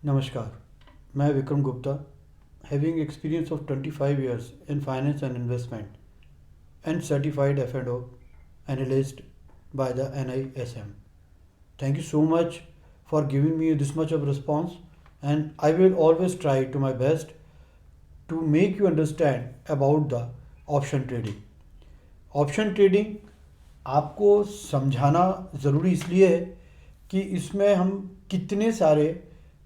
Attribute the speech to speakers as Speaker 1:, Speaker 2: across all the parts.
Speaker 1: नमस्कार, मैं Vikram Gupta, having experience of 25 years in finance and investment and certified F&O analyst by the NISM. Thank you so much for giving me this much of response, and I will always try to my best to make you understand about the option trading. Option trading आपको समझाना ज़रूरी इसलिए है कि इसमें हम कितने सारे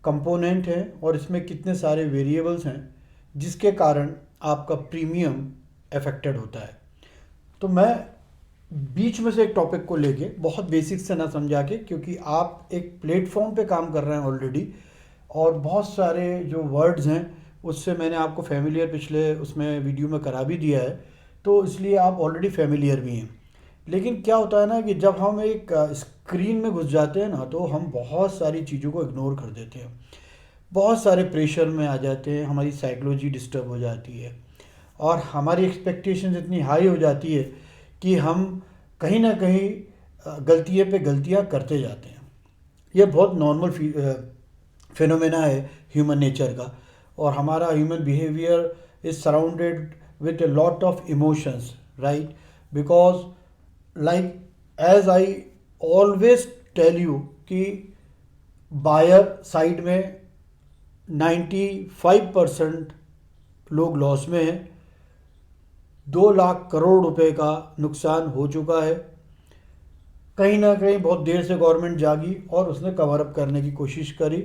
Speaker 1: कंपोनेंट हैं और इसमें कितने सारे वेरिएबल्स हैं जिसके कारण आपका प्रीमियम अफेक्टेड होता है। तो मैं बीच में से एक टॉपिक को लेके बहुत बेसिक से ना समझा के, क्योंकि आप एक प्लेटफॉर्म पे काम कर रहे हैं ऑलरेडी और बहुत सारे जो वर्ड्स हैं उससे मैंने आपको फेमिलियर पिछले उसमें वीडियो में करा भी दिया है, तो इसलिए आप ऑलरेडी फेमिलियर भी हैं। लेकिन क्या होता है ना कि जब हम एक स्क्रीन में घुस जाते हैं ना तो हम बहुत सारी चीज़ों को इग्नोर कर देते हैं, बहुत सारे प्रेशर में आ जाते हैं, हमारी साइकोलॉजी डिस्टर्ब हो जाती है और हमारी एक्सपेक्टेशंस इतनी हाई हो जाती है कि हम कहीं ना कहीं गलतियों पे गलतियां करते जाते हैं। ये बहुत नॉर्मल फिनोमेना है ह्यूमन नेचर का, और हमारा human behaviour is surrounded with a lot of emotions, right? Because like as I always tell you कि बायर साइड में 95% लोग लॉस में हैं। 2 लाख करोड़ रुपए का नुकसान हो चुका है। कहीं ना कहीं बहुत देर से गवर्नमेंट जागी और उसने कवर अप करने की कोशिश करी।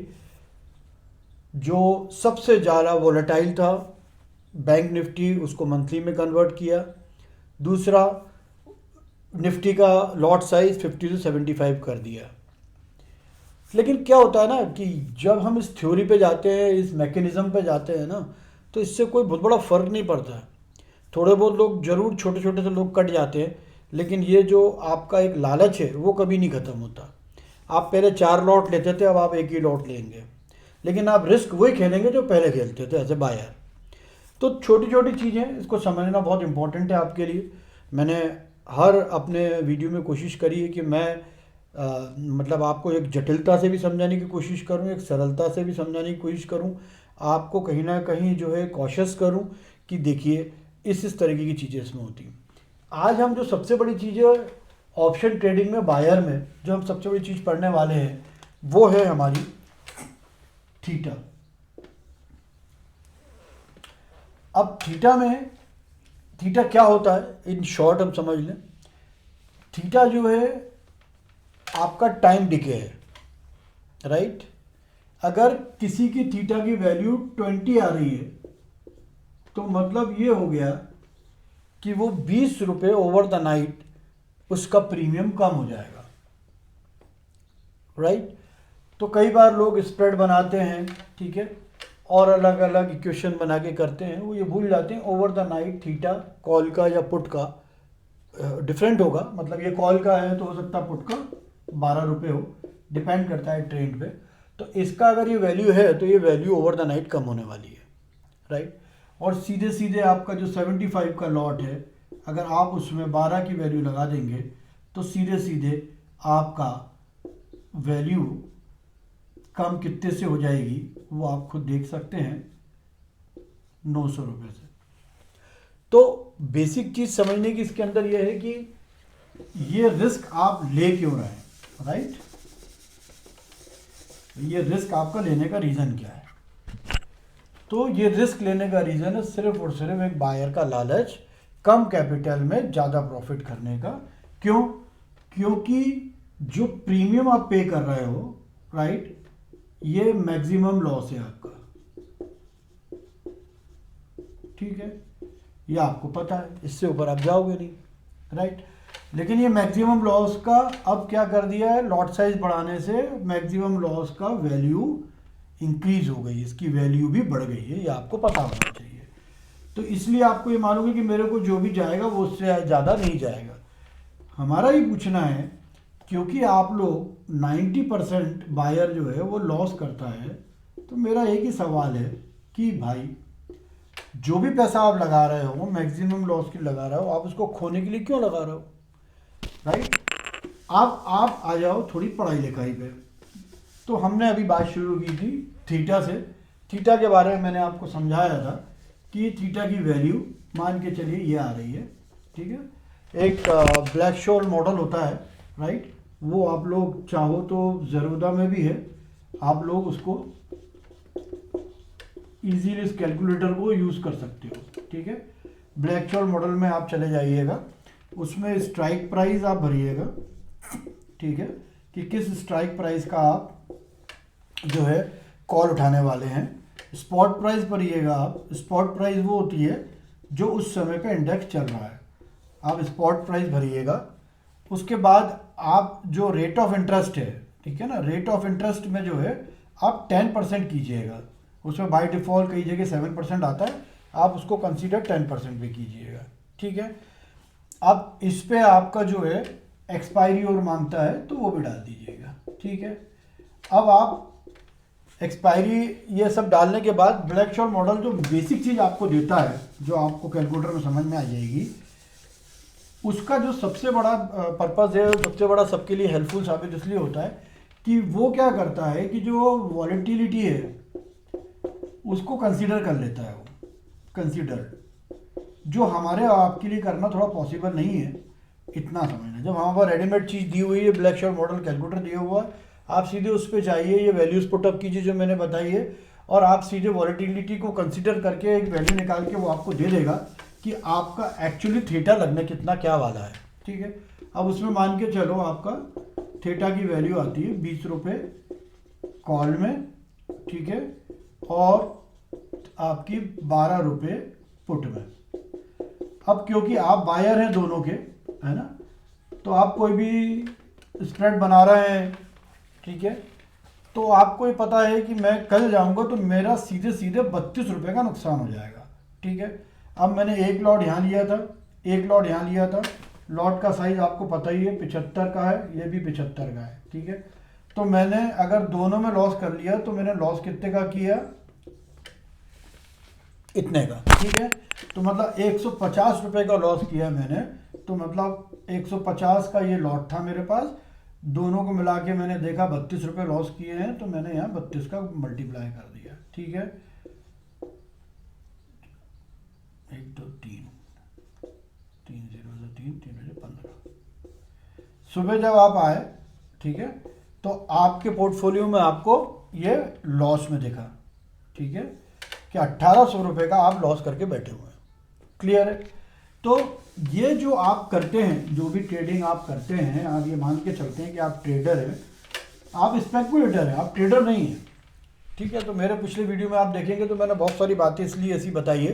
Speaker 1: जो सबसे ज़्यादा वोलेटाइल था बैंक निफ्टी, उसको मंथली में कन्वर्ट किया। दूसरा, निफ्टी का लॉट साइज 50 से 75 कर दिया। लेकिन क्या होता है ना कि जब हम इस थ्योरी पे जाते हैं, इस मैकेनिज़्म पे जाते हैं ना, तो इससे कोई बहुत बड़ा फ़र्क नहीं पड़ता है। थोड़े बहुत लोग ज़रूर, छोटे छोटे से लोग कट जाते हैं, लेकिन ये जो आपका एक लालच है वो कभी नहीं ख़त्म होता। आप पहले 4 लॉट लेते थे, अब आप एक ही लॉट लेंगे, लेकिन आप रिस्क वही खेलेंगे जो पहले खेलते थे एज ए बायर। तो छोटी छोटी चीज़ें, इसको समझना बहुत इंपॉर्टेंट है आपके लिए। मैंने हर अपने वीडियो में कोशिश करी है कि मैं मतलब आपको एक जटिलता से भी समझाने की कोशिश करूं, एक सरलता से भी समझाने की कोशिश करूं, आपको कहीं ना कहीं जो है कॉशियस करूं कि देखिए इस तरीके की चीज़ें इसमें होती हैं। आज हम जो सबसे बड़ी चीज़ें ऑप्शन ट्रेडिंग में, बायर में जो हम सबसे बड़ी चीज़ पढ़ने वाले हैं वो है हमारी थीटा। अब थीटा क्या होता है, इन शॉर्ट हम समझ लें। थीटा जो है आपका टाइम डिके है, राइट। अगर किसी की थीटा की वैल्यू 20 आ रही है तो मतलब ये हो गया कि वो 20 रुपये ओवर द नाइट उसका प्रीमियम कम हो जाएगा, राइट। तो कई बार लोग स्प्रेड बनाते हैं, ठीक है, और अलग अलग इक्वेशन बना के करते हैं, वो ये भूल जाते हैं over the night theta call का या पुट का डिफरेंट होगा। मतलब ये कॉल का है तो हो सकता है पुट का 12 रुपये हो, डिपेंड करता है ट्रेंड पे। तो इसका अगर ये वैल्यू है तो ये वैल्यू ओवर द नाइट कम होने वाली है, राइट। और सीधे सीधे आपका जो 75 का लॉट है, अगर आप उसमें 12 की वैल्यू लगा देंगे तो सीधे सीधे आपका वैल्यू कम कितने से हो जाएगी वो आप खुद देख सकते हैं, 900 रुपये से। तो बेसिक चीज़ समझने की इसके अंदर ये है कि ये रिस्क आप ले क्यों रहे हैं, राइट। ये रिस्क आपका लेने का रीज़न क्या है। तो ये रिस्क लेने का रीज़न है सिर्फ और सिर्फ एक बायर का लालच, कम कैपिटल में ज़्यादा प्रॉफिट करने का। क्यों? क्योंकि जो प्रीमियम आप पे कर रहे हो, राइट, ये मैक्सिमम लॉस है आपका, ठीक है, ये आपको पता है, इससे ऊपर आप जाओगे नहीं, राइट। लेकिन ये मैक्सिमम लॉस का अब क्या कर दिया है, लॉट साइज बढ़ाने से मैक्सिमम लॉस का वैल्यू इंक्रीज हो गई, इसकी वैल्यू भी बढ़ गई है, ये आपको पता होना चाहिए। तो इसलिए आपको ये मालूम है कि मेरे को जो भी जाएगा वो उससे ज़्यादा नहीं जाएगा। हमारा ही पूछना है, क्योंकि आप लोग 90% बायर जो है वो लॉस करता है, तो मेरा एक ही सवाल है कि भाई जो भी पैसा आप लगा रहे हो मैक्सिमम लॉस की लगा रहे हो, आप उसको खोने के लिए क्यों लगा रहे हो, राइट। आप आ जाओ थोड़ी पढ़ाई लिखाई पे। तो हमने अभी बात शुरू की थी थीटा से। थीटा के बारे में मैंने आपको समझाया था कि थीटा की वैल्यू मान के चलिए ये आ रही है, ठीक है। एक ब्लैक शोल मॉडल होता है, राइट, वो आप लोग चाहो तो ज़रूदा में भी है, आप लोग उसको इजीली इस कैलकुलेटर को यूज़ कर सकते हो, ठीक है। ब्लैक शोल मॉडल में आप चले जाइएगा, उसमें स्ट्राइक प्राइस आप भरिएगा, ठीक है, कि किस स्ट्राइक प्राइस का आप जो है कॉल उठाने वाले हैं। स्पॉट प्राइस भरिएगा आप। स्पॉट प्राइस वो होती है जो उस समय पे इंडेक्स चल रहा है, आप स्पॉट प्राइस भरिएगा। उसके बाद आप जो रेट ऑफ इंटरेस्ट है, ठीक है ना, रेट ऑफ इंटरेस्ट में जो है आप 10% कीजिएगा। उसमें बाय डिफ़ॉल्ट कई जगह 7% आता है, आप उसको कंसीडर 10% भी कीजिएगा, ठीक है। अब इस पे आपका जो है एक्सपायरी और मांगता है तो वो भी डाल दीजिएगा, ठीक है। अब आप एक्सपायरी ये सब डालने के बाद ब्लैक शोल मॉडल जो बेसिक चीज़ आपको देता है, जो आपको कैलकुलेटर में समझ में आ जाएगी, उसका जो सबसे बड़ा पर्पज़ है, सबसे बड़ा सबके लिए हेल्पफुल साबित इसलिए होता है कि वो क्या करता है कि जो वॉलेटिलिटी है उसको कंसीडर कर लेता है। वो कंसीडर जो हमारे आपके लिए करना थोड़ा पॉसिबल नहीं है, इतना समझना। जब हमारे पास रेडीमेड चीज़ दी हुई है, ब्लैक शोल मॉडल कैलकुलेटर दिया हुआ है, आप सीधे उस पर जाइए, ये वैल्यूज़ पुटअप कीजिए जो मैंने बताई है, और आप सीधे वॉलेटिलिटी को कंसीडर करके एक वैल्यू निकाल के वो आपको दे देगा कि आपका एक्चुअली थीटा लगने कितना क्या वाला है, ठीक है। अब उसमें मान के चलो आपका थीटा की वैल्यू आती है 20 रुपये कॉल में, ठीक है, और आपकी 12 रुपये पुट में। अब क्योंकि आप बायर हैं दोनों के, है ना, तो आप कोई भी स्प्रेड बना रहे हैं, ठीक है, तो आपको ये पता है कि मैं कल जाऊंगा तो मेरा सीधे सीधे 32 रुपये का नुकसान हो जाएगा, ठीक है। अब मैंने एक लॉट यहाँ लिया था, एक लॉट यहाँ लिया था, लॉट का साइज आपको पता ही है 75 का है, ये भी 75 का है, ठीक है। तो मैंने अगर दोनों में लॉस कर लिया तो मैंने लॉस कितने का किया, इतने का, ठीक है। तो मतलब 150 रुपये का लॉस किया मैंने, तो मतलब 150 का ये लॉट था मेरे पास, दोनों को मिला के मैंने देखा 32 रुपये लॉस किए हैं, तो मैंने यहाँ 32 का मल्टीप्लाई कर दिया, ठीक है। 1 2 3 3 0 से 3 3 से 15। सुबह जब आप आए, ठीक है, तो आपके पोर्टफोलियो में आपको ये लॉस में दिखा, ठीक है, कि 1800 रुपये का आप लॉस करके बैठे हुए हैं। क्लियर है? तो ये जो आप करते हैं, जो भी ट्रेडिंग आप करते हैं, आप ये मान के चलते हैं कि आप ट्रेडर हैं, आप स्पेकुलेटर हैं, आप ट्रेडर नहीं हैं, ठीक है। तो मेरे पिछले वीडियो में आप देखेंगे तो मैंने बहुत सारी बातें इसलिए ऐसी बताई है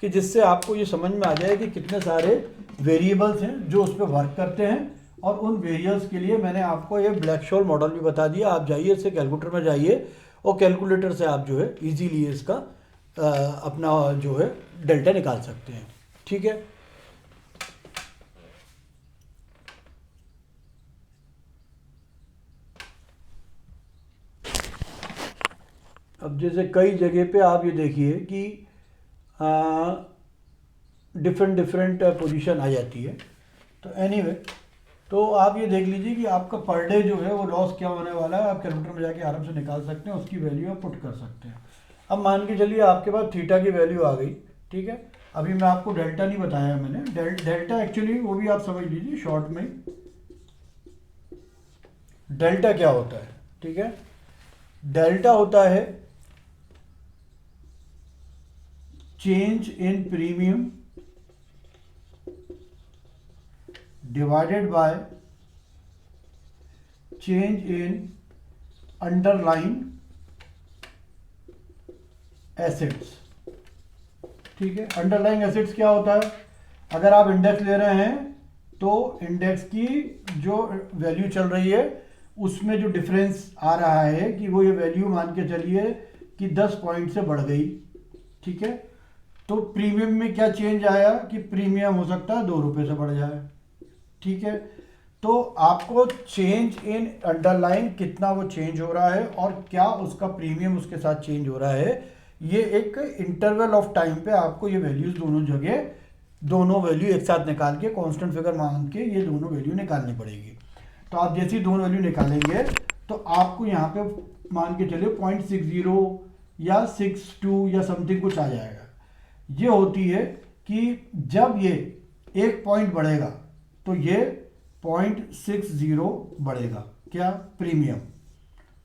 Speaker 1: कि जिससे आपको ये समझ में आ जाए कि कितने सारे वेरिएबल्स हैं जो उस पर वर्क करते हैं, और उन वेरिएबल्स के लिए मैंने आपको ये ब्लैक शोल मॉडल भी बता दिया। आप जाइए इससे कैलकुलेटर में जाइए, और कैलकुलेटर से आप जो है ईजीली इसका अपना जो है डेल्टा निकाल सकते हैं, ठीक है। अब जैसे कई जगह पे आप ये देखिए कि डिफरेंट पोजीशन आ जाती है, तो एनीवे तो आप ये देख लीजिए कि आपका पर डे जो है वो लॉस क्या होने वाला है, आप कैलकुलेटर में जाके आराम से निकाल सकते हैं, उसकी वैल्यू आप पुट कर सकते हैं। अब मान के चलिए आपके पास थीटा की वैल्यू आ गई, ठीक है। अभी मैं आपको डेल्टा नहीं बताया मैंने, डेल्टा एक्चुअली वो भी आप समझ लीजिए शॉर्ट में, डेल्टा क्या होता है, ठीक है। डेल्टा होता है change in premium divided by change in underline assets, ठीक है। अंडरलाइन एसेट्स क्या होता है, अगर आप इंडेक्स ले रहे हैं तो इंडेक्स की जो वैल्यू चल रही है उसमें जो डिफरेंस आ रहा है कि वो ये वैल्यू मान के चलिए कि 10 पॉइंट से बढ़ गई, ठीक है। तो प्रीमियम में क्या चेंज आया कि प्रीमियम हो सकता है 2 रुपये से बढ़ जाए, ठीक है। तो आपको चेंज इन अंडरलाइन कितना वो चेंज हो रहा है और क्या उसका प्रीमियम उसके साथ चेंज हो रहा है, ये एक इंटरवल ऑफ टाइम पे आपको ये वैल्यूज दोनों जगह, दोनों वैल्यू एक साथ निकाल के कांस्टेंट फिगर मान के ये दोनों वैल्यू निकालनी पड़ेगी। तो आप जैसे ही दोनों वैल्यू निकालेंगे तो आपको यहाँ पे मान के चलिए 0.60 या 62 या समथिंग कुछ आ जाएगा। ये होती है कि जब ये 1 पॉइंट बढ़ेगा तो ये 0.60 बढ़ेगा। क्या? प्रीमियम।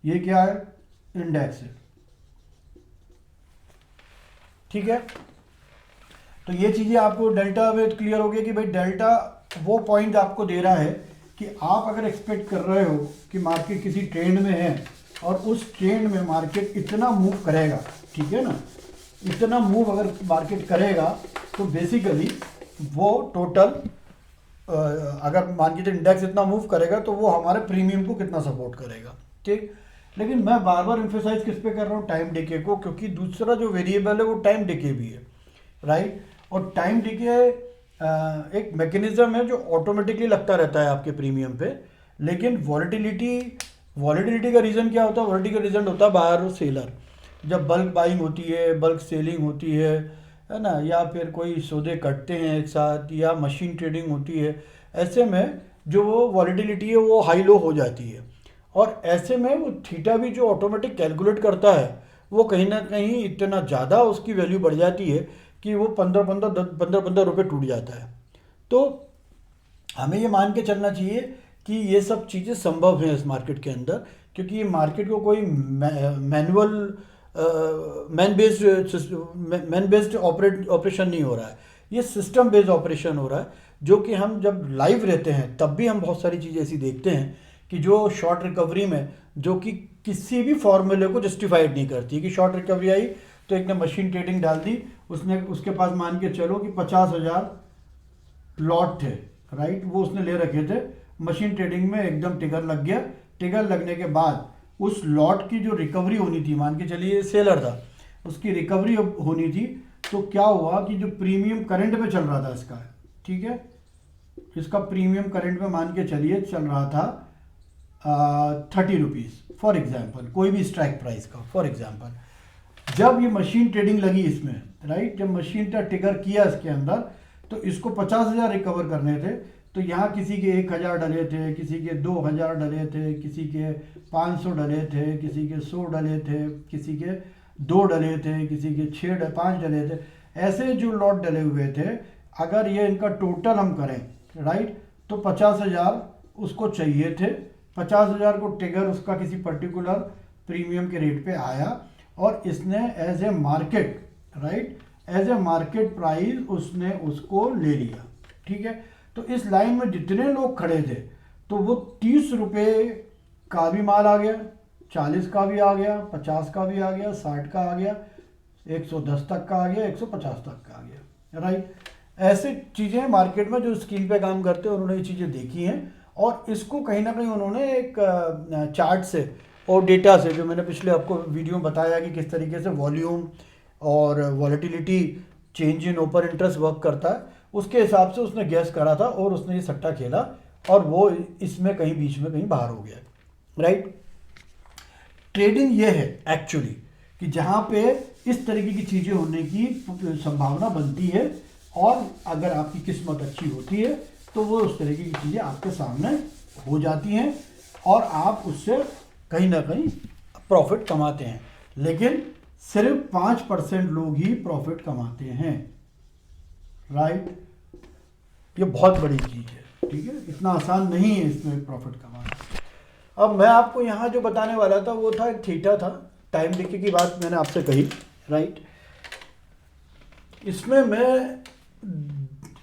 Speaker 1: ये क्या है? इंडेक्स है। ठीक है, तो ये चीज़ें आपको डेल्टा में क्लियर हो गया कि भाई डेल्टा वो पॉइंट आपको दे रहा है कि आप अगर एक्सपेक्ट कर रहे हो कि मार्केट किसी ट्रेंड में है और उस ट्रेंड में मार्केट इतना मूव करेगा, ठीक है ना, इतना मूव अगर मार्केट करेगा तो बेसिकली वो टोटल अगर मार्केट इंडेक्स इतना मूव करेगा तो वो हमारे प्रीमियम को कितना सपोर्ट करेगा। ठीक, लेकिन मैं बार बार एम्फेसाइज किस पे कर रहा हूँ? टाइम डिके को, क्योंकि दूसरा जो वेरिएबल है वो टाइम डिके भी है, राइट। और टाइम डिके एक मैकेनिज्म है जो ऑटोमेटिकली लगता रहता है आपके प्रीमियम पे, लेकिन वॉलेटिलिटी का रीज़न क्या होता है? वॉलेटिलिटी का रीज़न होता है बायर और सेलर। जब बल्क बाइंग होती है, बल्क सेलिंग होती है ना, या फिर कोई सौदे कटते हैं एक साथ, या मशीन ट्रेडिंग होती है, ऐसे में जो वो वॉलेटिलिटी है वो हाई लो हो जाती है। और ऐसे में वो थीटा भी जो ऑटोमेटिक कैलकुलेट करता है वो कहीं ना कहीं इतना ज़्यादा उसकी वैल्यू बढ़ जाती है कि वो 15 रुपये टूट जाता है। तो हमें ये मान के चलना चाहिए कि ये सब चीज़ें संभव हैं इस मार्केट के अंदर, क्योंकि ये मार्केट को कोई मैनुअल मैन बेस्ड ऑपरेशन नहीं हो रहा है, ये सिस्टम बेस्ड ऑपरेशन हो रहा है, जो कि हम जब लाइव रहते हैं तब भी हम बहुत सारी चीज़ें ऐसी देखते हैं कि जो शॉर्ट रिकवरी में जो कि किसी भी फॉर्मूले को जस्टिफाइड नहीं करती, कि शॉर्ट रिकवरी आई तो एक ने मशीन ट्रेडिंग डाल दी, उसने उसके पास मान के चलो कि 50,000 लॉट थे, राइट, वो उसने ले रखे थे, मशीन ट्रेडिंग में एकदम टिगर लग गया। टिगर लगने के बाद उस लॉट की जो रिकवरी होनी थी, मान के चलिए सेलर था, उसकी रिकवरी होनी थी, तो क्या हुआ कि जो प्रीमियम करंट में चल रहा था इसका, ठीक है, इसका प्रीमियम करंट में मान के चलिए चल रहा था 30 रुपीज़ फॉर एग्जाम्पल, कोई भी स्ट्राइक प्राइस का फॉर एग्जाम्पल। जब ये मशीन ट्रेडिंग लगी इसमें, राइट, जब मशीन का टिगर किया इसके अंदर, तो इसको 50,000 रिकवर करने थे, तो यहाँ किसी के 1,000 डले थे, किसी के 2,000 डले थे, किसी के 500 डले थे, किसी के 100 डले थे, किसी के 2 डले थे, किसी के 5 डले थे। ऐसे जो लॉट डले हुए थे, अगर ये इनका टोटल हम करें, राइट, तो 50,000 उसको चाहिए थे। 50,000 को टिगर उसका किसी पर्टिकुलर प्रीमियम के रेट पे आया और इसने as a market, right, as a market price उसने उसको ले लिया। ठीक है, तो इस लाइन में जितने लोग खड़े थे तो वो 30 रुपये का भी माल आ गया, 40 का भी आ गया, 50 का भी आ गया, 60 का आ गया, 110 तक का आ गया, 150 तक का आ गया, राइट। ऐसे चीज़ें मार्केट में जो स्क्रीन पे काम करते हैं उन्होंने ये चीज़ें देखी हैं और इसको कहीं ना कहीं उन्होंने एक चार्ट से और डेटा से, जो मैंने पिछले आपको वीडियो में बताया कि किस तरीके से वॉल्यूम और volatility change in open interest work करता है, उसके हिसाब से उसने गैस करा था और उसने ये सट्टा खेला और वो इसमें कहीं बीच में कहीं बाहर हो गया, राइट। ट्रेडिंग ये है एक्चुअली कि जहाँ पे इस तरीके की चीज़ें होने की संभावना बनती है और अगर आपकी किस्मत अच्छी होती है तो वो उस तरीके की चीज़ें आपके सामने हो जाती हैं और आप उससे कहीं ना कहीं प्रॉफिट कमाते हैं। लेकिन सिर्फ 5% लोग ही प्रॉफिट कमाते हैं, राइट। ये बहुत बड़ी चीज़ है, ठीक है, इतना आसान नहीं है इसमें प्रॉफिट कमाना। अब मैं आपको यहाँ जो बताने वाला था वो था थीटा था, टाइम डिके की बात मैंने आपसे कही, राइट। इसमें मैं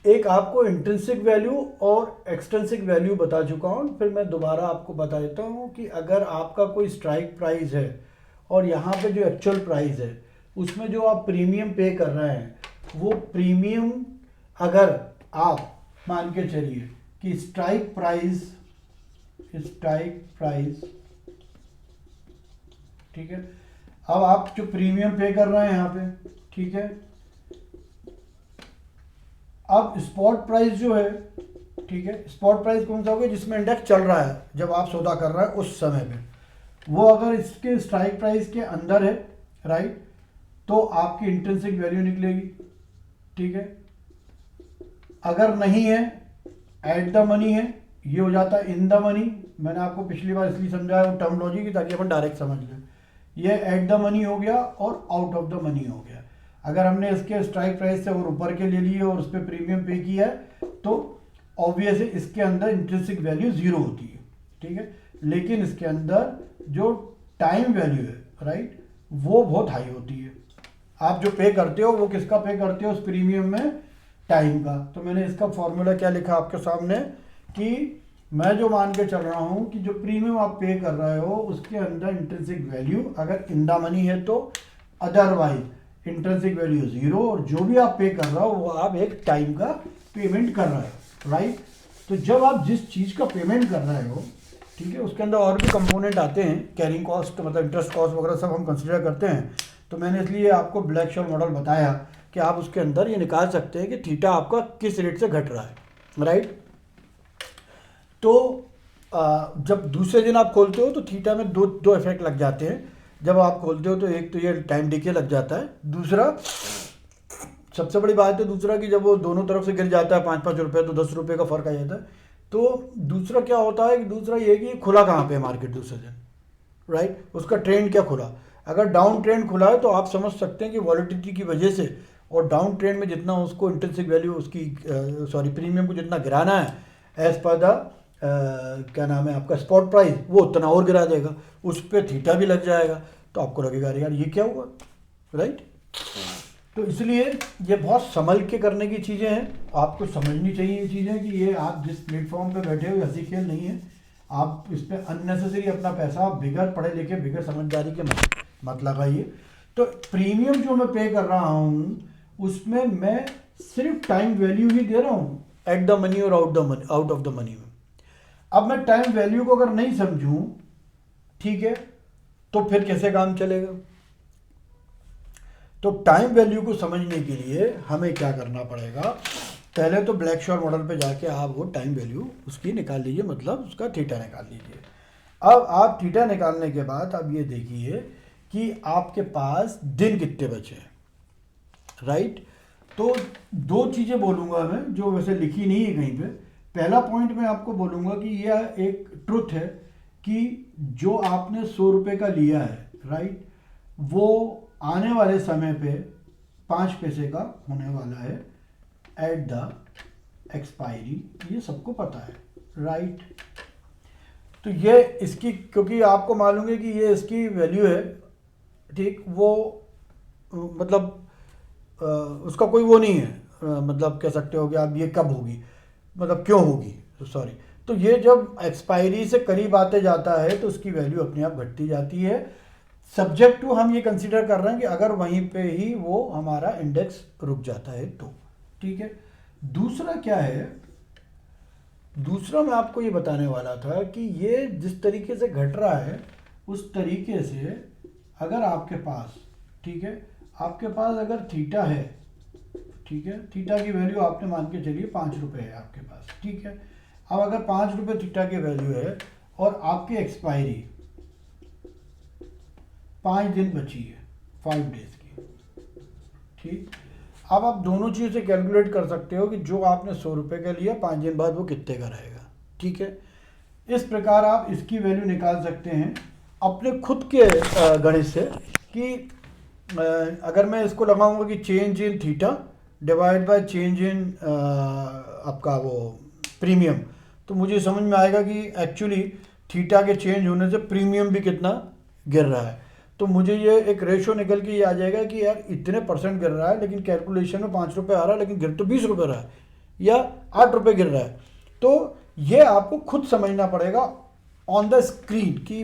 Speaker 1: एक आपको इंट्रिंसिक वैल्यू और एक्सट्रिंसिक वैल्यू बता चुका हूँ, फिर मैं दोबारा आपको बता देता हूँ कि अगर आपका कोई स्ट्राइक प्राइस है और यहाँ पे जो एक्चुअल प्राइस है उसमें जो आप प्रीमियम पे कर रहे हैं वो प्रीमियम, अगर आप मान के चलिए कि स्ट्राइक प्राइस, ठीक है, अब आप जो प्रीमियम पे कर रहे हैं यहाँ पे, ठीक है, अब स्पॉट प्राइस जो है, ठीक है, स्पॉट प्राइस कौन सा होगा जिसमें इंडेक्स चल रहा है जब आप सौदा कर रहे हैं उस समय पे, वो अगर इसके स्ट्राइक प्राइस के अंदर है, राइट, तो आपकी इंट्रिंसिक वैल्यू निकलेगी, ठीक है। अगर नहीं है, एट द मनी है, ये हो जाता है इन द मनी। मैंने आपको पिछली बार इसलिए समझाया वो टर्मोलॉजी की ताकि अपन डायरेक्ट समझ लें, ये एट द मनी हो गया और आउट ऑफ द मनी हो गया। अगर हमने इसके स्ट्राइक प्राइस से और ऊपर के ले लिए और उस पर प्रीमियम पे किया है तो ऑब्वियसली इसके अंदर इंट्रिंसिक वैल्यू 0 होती है, ठीक है। लेकिन इसके अंदर जो टाइम वैल्यू है, राइट, वो बहुत हाई होती है। आप जो पे करते हो वो किसका पे करते हो उस प्रीमियम में? टाइम का। तो मैंने इसका फॉर्मूला क्या लिखा आपके सामने कि मैं जो मान के चल रहा हूँ कि जो प्रीमियम आप पे कर रहे हो उसके अंदर इंट्रिंसिक वैल्यू अगर इन द मनी है तो, अदरवाइज इंट्रिंसिक वैल्यू 0, और जो भी आप पे कर रहे हो वो आप एक टाइम का पेमेंट कर रहे हो, राइट। तो जब आप जिस चीज़ का पेमेंट कर रहे हो, ठीक है, उसके अंदर और भी कंपोनेंट आते हैं, कैरिंग कॉस्ट मतलब इंटरेस्ट कॉस्ट वगैरह सब हम कंसिडर करते हैं। तो मैंने इसलिए आपको ब्लैक शॉर्ट मॉडल बताया कि आप उसके अंदर ये निकाल सकते हैं कि थीटा आपका किस रेट से घट रहा है, राइट। तो जब दूसरे दिन आप खोलते हो तो थीटा में दो इफेक्ट लग जाते हैं जब आप खोलते हो। तो एक तो ये टाइम डिके लग जाता है, दूसरा सबसे बड़ी बात है दूसरा कि जब वो दोनों तरफ से गिर जाता है 5-5 रुपये तो 10 रुपये का फर्क आ जाता है। तो दूसरा क्या होता है कि दूसरा ये कि खुला कहाँ पे मार्केट दूसरे दिन, राइट, उसका ट्रेंड क्या खुला। अगर डाउन ट्रेंड खुला है तो आप समझ सकते हैं कि वॉलिटिलिटी की वजह से और डाउन ट्रेंड में जितना उसको इंट्रिंसिक वैल्यू उसकी प्रीमियम को जितना गिराना है एज पर द क्या नाम है आपका स्पॉट प्राइस, वो उतना और गिरा देगा, उस पर थीटा भी लग जाएगा। तो आपको लगेगा यार ये क्या हुआ, राइट। तो इसलिए ये बहुत संभल के करने की चीज़ें हैं, आपको समझनी चाहिए ये चीज़ें कि ये आप जिस प्लेटफॉर्म पे बैठे हो हंसी खेल नहीं है। आप इस पर अननेसेसरी अपना पैसा बिगैर पढ़े लिखे बिगैर समझदारी के मत लगाइए। तो प्रीमियम जो मैं पे कर रहा हूँ उसमें मैं सिर्फ टाइम वैल्यू ही दे रहा हूँ एट द मनी और आउट ऑफ द मनी में। अब मैं टाइम वैल्यू को अगर नहीं समझूं, ठीक है, तो फिर कैसे काम चलेगा। तो टाइम वैल्यू को समझने के लिए हमें क्या करना पड़ेगा, पहले तो ब्लैक शॉर्ट मॉडल पे जाके आप वो टाइम वैल्यू उसकी निकाल लीजिए, मतलब उसका थीटा निकाल लीजिए। अब आप थीटा निकालने के बाद अब ये देखिए कि आपके पास दिन कितने बचे हैं, राइट। तो दो चीज़ें बोलूँगा मैं जो वैसे लिखी नहीं है कहीं पे। पहला पॉइंट मैं आपको बोलूँगा कि यह एक ट्रुथ है कि जो आपने 100 रुपये का लिया है, राइट, वो आने वाले समय पे 5 पैसे का होने वाला है एट द एक्सपायरी, ये सबको पता है, राइट। तो ये इसकी क्योंकि आपको मालूम है कि ये इसकी वैल्यू है, ठीक, वो मतलब उसका कोई वो नहीं है, मतलब कह सकते हो कि आप ये कब होगी, मतलब क्यों होगी, सॉरी। तो ये जब एक्सपायरी से करीब आते जाता है तो उसकी वैल्यू अपने आप घटती जाती है, सब्जेक्ट टू हम ये कंसीडर कर रहे हैं कि अगर वहीं पे ही वो हमारा इंडेक्स रुक जाता है तो, ठीक है। दूसरा क्या है, दूसरा मैं आपको ये बताने वाला था कि ये जिस तरीके से घट रहा है उस तरीके से अगर आपके पास, ठीक है, आपके पास अगर थीटा है, ठीक है, थीटा की वैल्यू आपने मान के चलिए 5 रुपये है आपके पास, ठीक है। अब अगर 5 रुपये थीटा की वैल्यू है और आपकी एक्सपायरी 5 दिन बची है, 5 डेज की, ठीक। अब आप दोनों चीज़ें कैलकुलेट कर सकते हो कि जो आपने 100 रुपये का लिया 5 दिन बाद वो कितने का रहेगा, ठीक है। इस प्रकार आप इसकी वैल्यू निकाल सकते हैं अपने खुद के गणित से कि अगर मैं इसको लगाऊंगा कि change in theta divide by change in आपका वो प्रीमियम, तो मुझे समझ में आएगा कि एक्चुअली थीटा के चेंज होने से प्रीमियम भी कितना गिर रहा है। तो मुझे ये एक रेशो निकल के ये आ जाएगा कि यार इतने % गिर रहा है लेकिन कैलकुलेशन में 5 रुपये आ रहा है लेकिन गिर तो 20 रुपये रहा है या 8 रुपये गिर रहा है। तो ये आपको खुद समझना पड़ेगा ऑन द स्क्रीन कि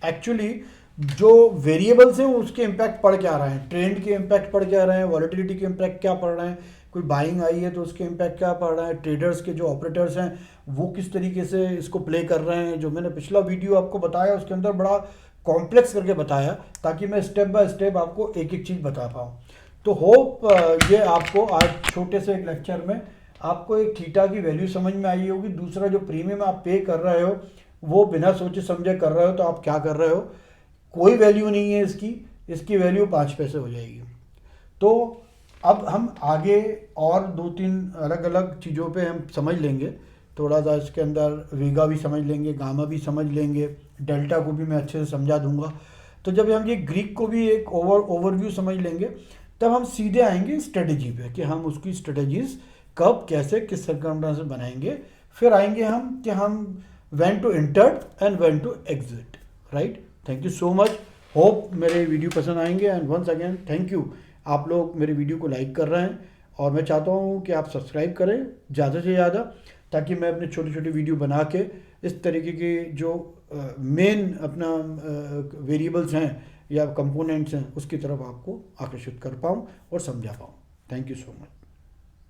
Speaker 1: एक्चुअली जो वेरिएबल्स हैं उसके इम्पैक्ट पड़ क्या रहे हैं, ट्रेंड के इम्पैक्ट पड़ क्या रहे हैं, वॉलिटिलिटी के इम्पैक्ट क्या पड़ रहे हैं, कोई बाइंग आई है तो उसके इम्पैक्ट क्या पड़ रहा है, ट्रेडर्स के जो ऑपरेटर्स हैं वो किस तरीके से इसको प्ले कर रहे हैं। जो मैंने पिछला वीडियो आपको बताया उसके अंदर बड़ा कॉम्प्लेक्स करके बताया ताकि मैं स्टेप बाय स्टेप आपको एक एक चीज़ बता पाऊँ। तो होप ये आपको आज छोटे से एक लेक्चर में आपको एक थीटा की वैल्यू समझ में आई होगी। दूसरा जो प्रीमियम आप पे कर रहे हो वो बिना सोचे समझे कर रहे हो तो आप क्या कर रहे हो, कोई वैल्यू नहीं है इसकी वैल्यू 5 पैसे हो जाएगी। तो अब हम आगे और 2-3 अलग अलग चीज़ों पे हम समझ लेंगे, थोड़ा सा इसके अंदर वीगा भी समझ लेंगे, गामा भी समझ लेंगे, डेल्टा को भी मैं अच्छे से समझा दूंगा। तो जब हम ये ग्रीक को भी एक ओवरव्यू समझ लेंगे, तब हम सीधे आएंगे स्ट्रेटेजी पे कि हम उसकी स्ट्रेटेजीज कब कैसे किस सर्कमस्टेंस में बनाएंगे। फिर आएंगे हम कि हम when to enter and when to exit, right. Thank you so much, hope मेरे वीडियो पसंद आएंगे। And once again thank you, आप लोग मेरे वीडियो को लाइक कर रहे हैं और मैं चाहता हूँ कि आप सब्सक्राइब करें ज़्यादा से ज़्यादा, ताकि मैं अपने छोटे छोटे वीडियो बना के इस तरीके के जो मेन अपना वेरिएबल्स हैं या कंपोनेंट्स हैं उसकी तरफ आपको आकर्षित कर पाऊँ और समझा पाऊँ। Thank you so much.